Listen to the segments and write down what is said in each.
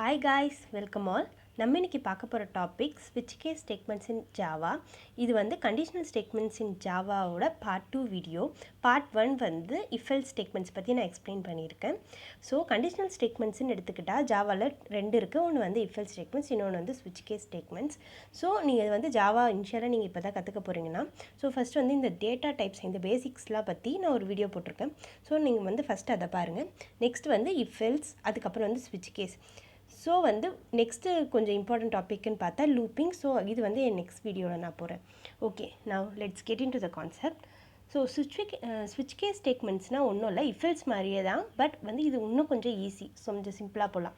Hi guys, welcome all. நம்ம இன்னைக்கு பார்க்க போற topic switch case statements in Java. இது வந்து conditional statements in Java ஓட part 2 வீடியோ. part 1 வந்து if else statements பத்தி நான் எக்ஸ்பிளைன் பண்ணியிருக்கேன். ஸோ conditional statements ன்னு எடுத்துக்கிட்டா ஜாவால ரெண்டு இருக்கு. ஒன்று வந்து if else statements, இன்னொன்று வந்து switch case statements. ஸோ நீங்கள் வந்து ஜாவா இனிஷியலாக நீங்கள் இப்போ தான் கற்றுக்க போகிறீங்கன்னா ஸோ ஃபஸ்ட் வந்து இந்த டேட்டா டைப்ஸ் இந்த பேசிக்ஸ்லாம் பற்றி நான் ஒரு வீடியோ போட்டிருக்கேன். ஸோ நீங்கள் வந்து ஃபஸ்ட்டு அதை பாருங்கள். நெக்ஸ்ட் வந்து if else, அதுக்கப்புறம் வந்து switch case. ஸோ வந்து நெக்ஸ்ட்டு கொஞ்சம் இம்பார்ட்டன்ட் டாபிக்னு பார்த்தா லூப்பிங். ஸோ இது வந்து என் நெக்ஸ்ட் வீடியோவில் நான் போகிறேன். Okay, now let's get in to the concept. So ஸ்விட்ச் கேஸ் ஸ்டேட்மெண்ட்ஸ்னால் ஒன்றும் இல்லை, இஃபெல்ஸ் மாதிரியே தான். பட் வந்து இது இன்னும் கொஞ்சம் ஈஸி. ஸோ கொஞ்சம் சிம்பிளாக போகலாம்.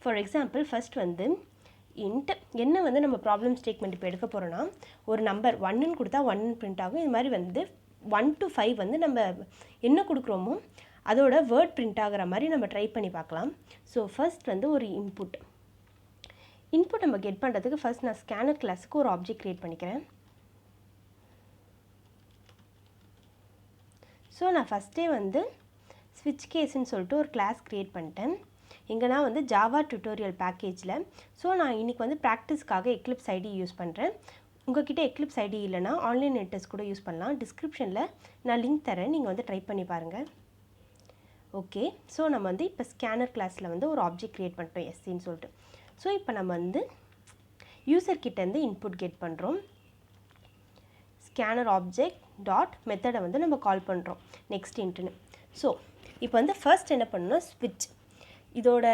ஃபார் எக்ஸாம்பிள் ஃபஸ்ட் வந்து இன்ட் என்ன வந்து நம்ம ப்ராப்ளம் ஸ்டேட்மெண்ட் இப்போ எடுக்க போகிறோன்னா ஒரு நம்பர் 1ன்னு கொடுத்தா 1 பிரிண்ட் ஆகும். இது மாதிரி வந்து 1 to 5 வந்து நம்ம என்ன கொடுக்குறோமோ அதோட வேர்ட் பிரிண்ட் ஆகிற மாதிரி நம்ம ட்ரை பண்ணி பார்க்கலாம். ஸோ ஃபர்ஸ்ட் வந்து ஒரு இன்புட் நம்ம கெட் பண்ணுறதுக்கு ஃபர்ஸ்ட் நான் ஸ்கேனர் கிளாஸுக்கு ஒரு ஆப்ஜெக்ட் க்ரியேட் பண்ணிக்கிறேன். ஸோ நான் ஃபஸ்ட்டே வந்து ஸ்விட்ச் கேஸ்ன்னு சொல்லிட்டு ஒரு கிளாஸ் க்ரியேட் பண்ணிட்டேன். எங்கன்னா வந்து ஜாவா டியூட்டோரியல் பேக்கேஜில். ஸோ நான் இன்றைக்கி வந்து ப்ராக்டிஸ்க்காக eclipse ஐடி யூஸ் பண்ணுறேன். உங்கள்கிட்ட eclipse ஐடி இல்லைனா ஆன்லைன் நெட்டஸ் கூட யூஸ் பண்ணலாம். டிஸ்கிரிப்ஷனில் நான் லிங்க் தரேன், நீங்கள் வந்து ட்ரை பண்ணி பாருங்கள். ஓகே, ஸோ நம்ம வந்து இப்போ ஸ்கேனர் கிளாஸில் வந்து ஒரு ஆப்ஜெக்ட் க்ரியேட் பண்ணிட்டோம் எஸ்சின்னு சொல்லிட்டு. ஸோ இப்போ நம்ம வந்து யூசர்கிட்டேருந்து இன்புட் கெட் பண்ணுறோம். ஸ்கேனர் ஆப்ஜெக்ட் டாட் மெத்தடை வந்து நம்ம கால் பண்ணுறோம் நெக்ஸ்ட் இன்ட்டுன்னு. ஸோ இப்போ வந்து ஃபர்ஸ்ட் என்ன பண்ணணும், ஸ்விட்ச். இதோட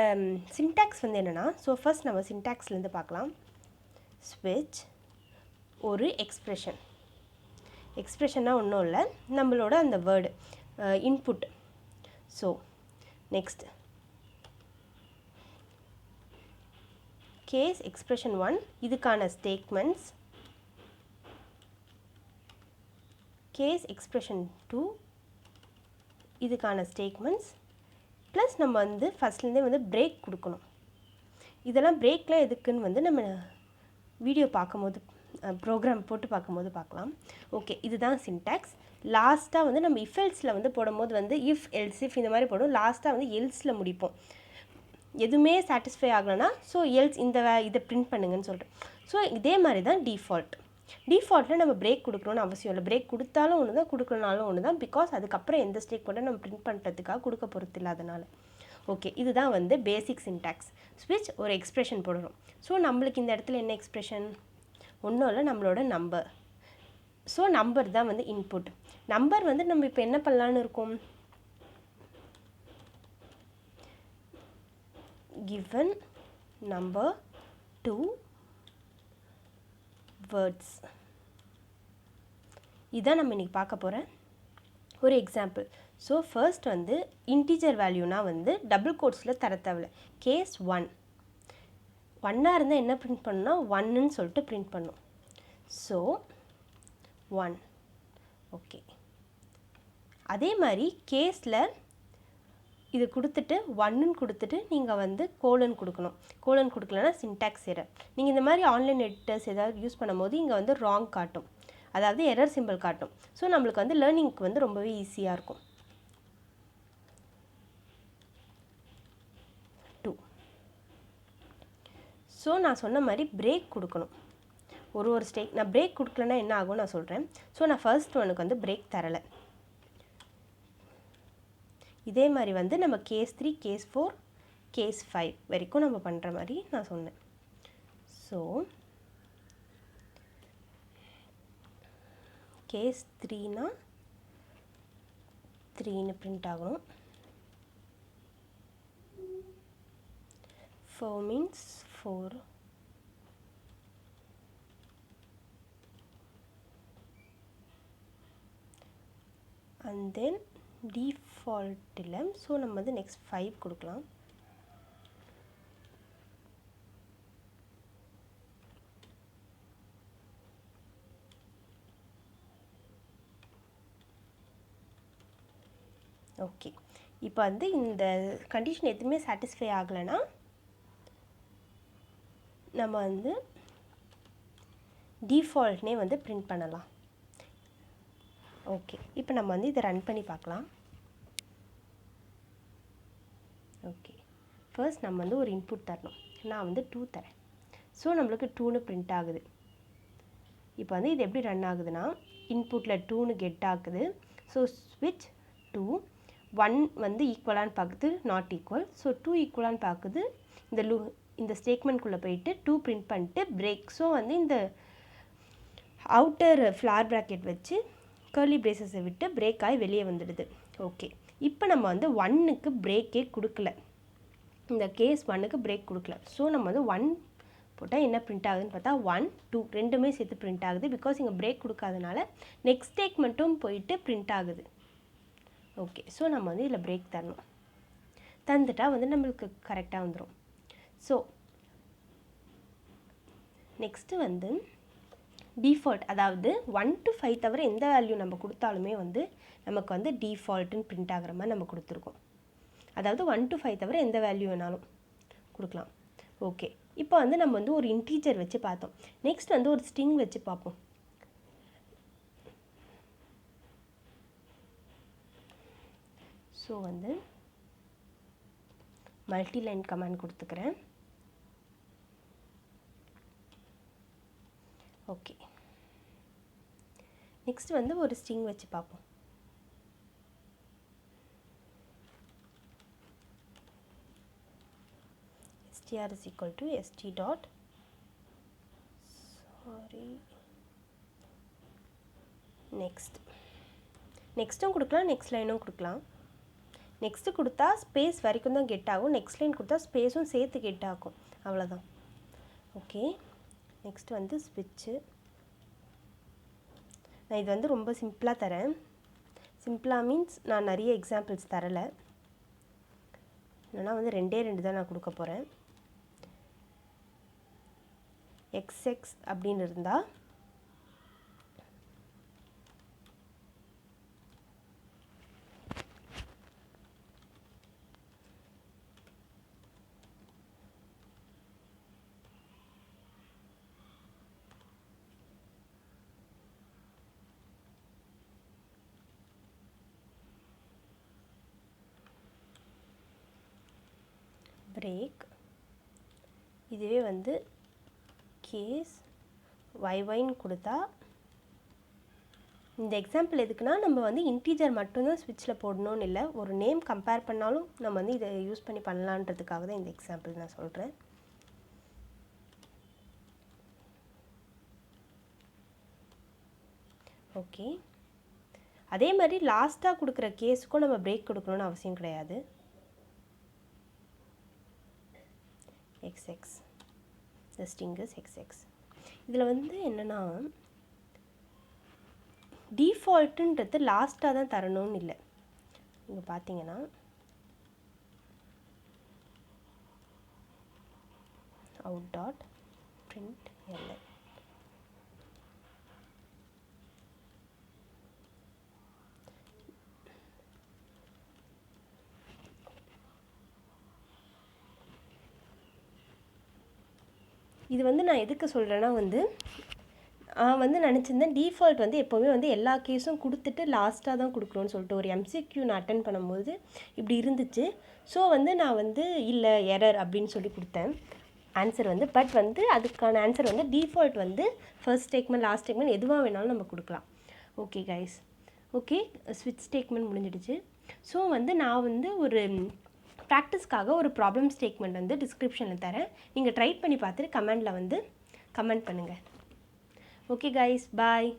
சின்டாக்ஸ் வந்து என்னென்னா, ஸோ ஃபர்ஸ்ட் நம்ம சின்டாக்ஸ்லேருந்து பார்க்கலாம். ஸ்விட்ச் ஒரு எக்ஸ்ப்ரெஷன்னா ஒன்றும் இல்லை, நம்மளோட அந்த word input. So next case expression 1 இதுக்கான ஸ்டேட்மெண்ட்ஸ், கேஸ் எக்ஸ்பிரஷன் 2 இதுக்கான ஸ்டேட்மெண்ட்ஸ், ப்ளஸ் நம்ம வந்து ஃபஸ்ட்லேருந்தே வந்து பிரேக் கொடுக்கணும். இதெல்லாம் பிரேக்லாம் எதுக்குன்னு வந்து நம்ம வீடியோ பார்க்கும்போது ப்ரோக்ராம் போட்டு பார்க்கும்போது பார்க்கலாம். ஓகே, இதுதான் சின்டாக்ஸ். லாஸ்ட்டாக வந்து நம்ம இஃபெல்ஸில் வந்து போடும்போது வந்து இஃப் எல்ஸ் இஃப் இந்த மாதிரி போடும். லாஸ்ட்டாக வந்து எல்ஸில் முடிப்போம். எதுவுமே சாட்டிஸ்ஃபை ஆகலைன்னா ஸோ எல்ஸ் இதை பிரிண்ட் பண்ணுங்கன்னு சொல்லிட்டு. ஸோ இதே மாதிரி தான் டிஃபால்ட்டில் நம்ம பிரேக் கொடுக்கணும்னு அவசியம் இல்லை. பிரேக் கொடுத்தாலும் ஒன்று தான், கொடுக்கலனாலும் ஒன்று தான். பிகாஸ் அதுக்கப்புறம் எந்த ஸ்டேட்மெண்ட்டை நம்ம பிரிண்ட் பண்ணுறதுக்காக கொடுக்க பொறுத்து இல்லாதனால. ஓகே, இதுதான் வந்து பேசிக் சின்டாக்ஸ். ஸ்விட்ச் ஒரு எக்ஸ்ப்ரெஷன் போடுறோம். ஸோ நம்மளுக்கு இந்த இடத்துல என்ன எக்ஸ்ப்ரெஷன், ஒன்றும் இல்லை, நம்மளோட நம்பர். ஸோ நம்பர் தான் வந்து இன்புட். நம்பர் வந்து நம்ம இப்போ என்ன பண்ணலான்னு இருக்கோம், given number 2 words. இதான் நம்ம இன்றைக்கி பார்க்க போகிறேன் ஒரு எக்ஸாம்பிள். ஸோ ஃபர்ஸ்ட் வந்து இன்டீஜர் வேல்யூனா வந்து டபுள் கோட்ஸில் தர தேவையில்ல. கேஸ் 1 இருந்தால் என்ன பிரிண்ட் பண்ணணும்னா 1ன்னு சொல்லிட்டு பிரிண்ட் பண்ணும். ஸோ 1. ஓகே, அதே மாதிரி கேஸில் இது கொடுத்துட்டு 1ன்னு கொடுத்துட்டு நீங்கள் வந்து கோலன் கொடுக்கணும். கோலன் கொடுக்கலன்னா சின்டாக்ஸ் எரர். நீங்கள் இந்த மாதிரி ஆன்லைன் எடிட்டர்ஸ் ஏதாவது யூஸ் பண்ணும்போது இங்கே வந்து ராங் காட்டும், அதாவது எரர் சிம்பிள் காட்டும். ஸோ நம்மளுக்கு வந்து லேர்னிங்க்கு வந்து ரொம்பவே ஈஸியாக இருக்கும். 2. ஸோ நான் சொன்ன மாதிரி பிரேக் கொடுக்கணும். ஒரு நான் பிரேக் கொடுக்கலன்னா என்ன ஆகும் நான் சொல்கிறேன். ஸோ நான் ஃபர்ஸ்ட் ஒனுக்கு வந்து பிரேக் தரலை. இதே மாதிரி வந்து நம்ம கேஸ் 3, கேஸ் 4, கேஸ் 5 வரைக்கும் நம்ம பண்ணுற மாதிரி நான் சொன்னேன். ஸோ கேஸ் 3னா 3ன்னு பிரிண்ட் ஆகணும். 4 மீன்ஸ் 4. அண்ட் தென் டிஃபால்ட்டில் ஸோ நம்ம வந்து நெக்ஸ்ட் 5 கொடுக்கலாம். ஓகே, இப்போ வந்து இந்த கண்டிஷன் எதுவுமே சாட்டிஸ்ஃபை ஆகலைன்னா நம்ம வந்து டிஃபால்ட்னே வந்து பிரிண்ட் பண்ணலாம். ஓகே, இப்போ நம்ம வந்து இதை ரன் பண்ணி பார்க்கலாம். ஓகே, ஃபர்ஸ்ட் நம்ம வந்து ஒரு இன்புட் தரணும். நான் வந்து 2 தரேன். ஸோ நம்மளுக்கு 2ன்னு பிரிண்ட் ஆகுது. இப்போ வந்து இது எப்படி ரன் ஆகுதுன்னா, இன்புட்டில் 2ன்னு கெட் ஆகுது. ஸோ ஸ்விட்ச் 2 1 வந்து ஈக்குவலான்னு பார்க்குது, நாட் ஈக்குவல். ஸோ 2 ஈக்குவலான்னு பார்க்குது. இந்த ஸ்டேட்மெண்ட்குள்ளே போயிட்டு 2 பிரிண்ட் பண்ணிட்டு பிரேக். ஸோ வந்து இந்த அவுட்டர் ஃப்ளார் ப்ராக்கெட் வச்சு கர்லி பிரேசஸை விட்டு பிரேக் ஆகி வெளியே வந்துடுது. ஓகே, இப்போ நம்ம வந்து 1க்கு பிரேக்கே கொடுக்கல, இந்த கேஸ் 1க்கு பிரேக் கொடுக்கல. ஸோ நம்ம வந்து 1 போட்டால் என்ன பிரிண்ட் ஆகுதுன்னு பார்த்தா 1 2 ரெண்டுமே சேர்த்து பிரிண்ட் ஆகுது. பிகாஸ் இங்கே பிரேக் கொடுக்காதனால நெக்ஸ்ட் ஸ்டேட்மெண்ட்டும் போயிட்டு பிரிண்ட் ஆகுது. ஓகே, ஸோ நம்ம வந்து இதில் பிரேக் தரணும். தந்துட்டா வந்து நம்மளுக்கு கரெக்டாக வந்துடும். ஸோ நெக்ஸ்ட்டு வந்து டிஃபால்ட், அதாவது 1 to 5 தவிர எந்த வேல்யூ நம்ம கொடுத்தாலுமே வந்து நமக்கு வந்து டிஃபால்ட்டுன்னு பிரிண்ட் ஆகிற மாதிரி நம்ம கொடுத்துருக்கோம். அதாவது 1 to 5 தவிர எந்த வேல்யூ வேணாலும் கொடுக்கலாம். ஓகே, இப்போ வந்து நம்ம வந்து ஒரு இன்டீஜர் வச்சு பார்த்தோம். நெக்ஸ்ட் வந்து ஒரு ஸ்ட்ரிங் வச்சு பார்ப்போம். ஸோ வந்து மல்டிலைன் கமாண்ட் கொடுத்துக்கிறேன். ஓகே, நெக்ஸ்ட் வந்து ஒரு ஸ்ட்ரிங் வச்சு பார்ப்போம். str is equal to st dot நெக்ஸ்ட்டும் கொடுக்கலாம், நெக்ஸ்ட் லைனும் கொடுக்கலாம். நெக்ஸ்ட்டு கொடுத்தா ஸ்பேஸ் வரைக்கும் தான் கெட் ஆகும், நெக்ஸ்ட் லைன் கொடுத்தா ஸ்பேஸும் சேர்த்து கெட் ஆகும், அவ்வளோதான். ஓகே, நெக்ஸ்ட் வந்து ஸ்விட்ச்சு. நான் இது வந்து ரொம்ப சிம்பிளாக தரேன். சிம்பிளாக மீன்ஸ் நான் நிறைய எக்ஸாம்பிள்ஸ் தரலை, இல்லைனா வந்து 2 தான் நான் கொடுக்க போகிறேன். xx அப்படின்னு இருந்தால் பிரேக், இதுவே வந்து கேஸ் yன்னு கொடுத்தா, இந்த எக்ஸாம்பிள் எதுக்குன்னா நம்ம வந்து இன்டீஜர் மட்டும்தான் ஸ்விட்சில் போடணும்னு இல்லை, ஒரு நேம் கம்பேர் பண்ணாலும் நம்ம வந்து இதை யூஸ் பண்ணி பண்ணலான்றதுக்காக தான் இந்த எக்ஸாம்பிள் நான் சொல்கிறேன். ஓகே, அதே மாதிரி லாஸ்ட்டாக கொடுக்குற கேஸுக்கும் நம்ம பிரேக் கொடுக்கணும்னு அவசியம் கிடையாது. xx, the string is xx. இதில் வந்து என்னென்னா டிஃபால்ட்டுன்றது லாஸ்ட்டாக தான் தரணும்னு இல்லை. இங்கே பார்த்தீங்கன்னா அவுட் டாட் பிரிண்ட் எல், இது வந்து நான் எதுக்கு சொல்கிறேன்னா வந்து நினச்சிருந்தேன் டிஃபால்ட் வந்து எப்போவுமே வந்து எல்லா கேஸும் கொடுத்துட்டு லாஸ்ட்டாக தான் கொடுக்கணும்னு சொல்லிட்டு ஒரு MCQ நான் அட்டன் பண்ணும்போது இப்படி இருந்துச்சு. ஸோ வந்து நான் வந்து இல்லை எரர் அப்படின்னு சொல்லி கொடுத்தேன் ஆன்சர் வந்து. பட் வந்து அதுக்கான ஆன்சர் வந்து டிஃபால்ட் வந்து ஃபர்ஸ்ட் ஸ்டேட்மெண்ட் லாஸ்ட் ஸ்டேட்மெண்ட் எதுவாக வேணாலும் நம்ம கொடுக்கலாம். ஓகே கைஸ், ஓகே, ஸ்விட்ச் ஸ்டேட்மெண்ட் முடிஞ்சிடுச்சு. ஸோ வந்து நான் வந்து ஒரு ப்ராக்டிஸ்க்காக ஒரு ப்ராப்ளம் ஸ்டேட்மெண்ட் வந்து டிஸ்கிரிப்ஷனில் தரேன், நீங்கள் ட்ரை பண்ணி பார்த்துட்டு கமெண்டில் வந்து கமெண்ட் பண்ணுங்கள். ஓகே கைஸ், பாய்.